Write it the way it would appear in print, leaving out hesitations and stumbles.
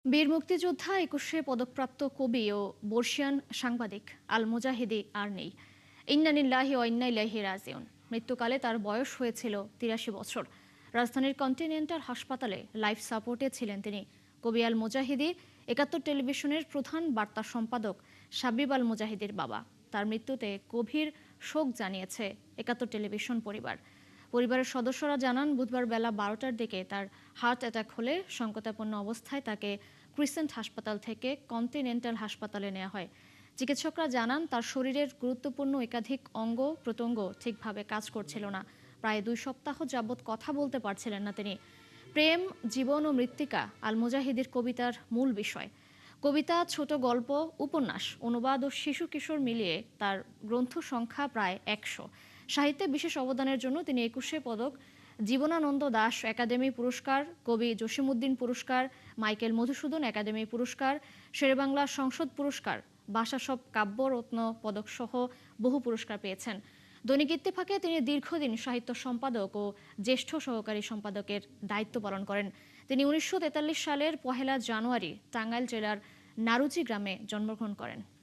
বীর মুক্তিযোদ্ধা ২১শে পদকপ্রাপ্ত কবি ও বর্ষিয়ান সাংবাদিক আল মুজাহিদি আর নেই। ইন্না লিল্লাহি ওয়া ইন্না ইলাইহি রাজিউন। মৃত্যুকালে তার বয়স হয়েছিল ৮৩ বছর। রাজধানীর কন্টিনেন্টাল হাসপাতালে লাইফ সাপোর্টে ছিলেন তিনি। কবি আল মুজাহিদি ৭১ টেলিভিশনের প্রধান বার্তা সম্পাদক সাব্বিব আল মুজাহিদির বাবা। তার মৃত্যুতে গভীর শোক জানিয়েছে ৭১ টেলিভিশন পরিবার। পরিবারের সদস্যরা জানান, বুধবার বেলা ১২টার দিকে তার হার্ট অ্যাটাক হলে সংকটাপন্ন অবস্থায় তাকে ক্রিসেন্ট হাসপাতাল থেকে কন্টিনেন্টাল হাসপাতালে নেওয়া হয়। চিকিৎসকরা জানান, তার শরীরের গুরুত্বপূর্ণ একাধিক অঙ্গ প্রত্যঙ্গ ঠিকভাবে কাজ করছিল না। প্রায় ২ সপ্তাহ যাবৎ কথা বলতে পারছিলেন না তিনি। প্রেম, জীবন ও মৃত্তিকা আল মুজাহিদির কবিতার মূল বিষয়। কবিতা, ছোট গল্প, উপন্যাস, অনুবাদ ও শিশু কিশোর মিলিয়ে তার গ্রন্থ সংখ্যা প্রায় ১০০। সাহিত্যে বিশেষ অবদানের জন্য তিনি ২১শে পদক, জীবনানন্দ দাশ একাডেমি পুরস্কার, কবি জসিমউদ্দিন পুরস্কার, মাইকেল মধুসূদন একাডেমি পুরস্কার, শেরেবাংলা সংসদ পুরস্কার, বাসাসব কাব্যরত্ন পদক সহ বহু পুরস্কার পেয়েছেন। দৈনিক ইত্তেফাকে তিনি দীর্ঘদিন সাহিত্য সম্পাদক ও জ্যেষ্ঠ সহকারী সম্পাদকের দায়িত্ব পালন করেন। তিনি ১৯৪৩ সালের ১ জানুয়ারি টাঙ্গাইল জেলার নারুচি গ্রামে জন্মগ্রহণ করেন।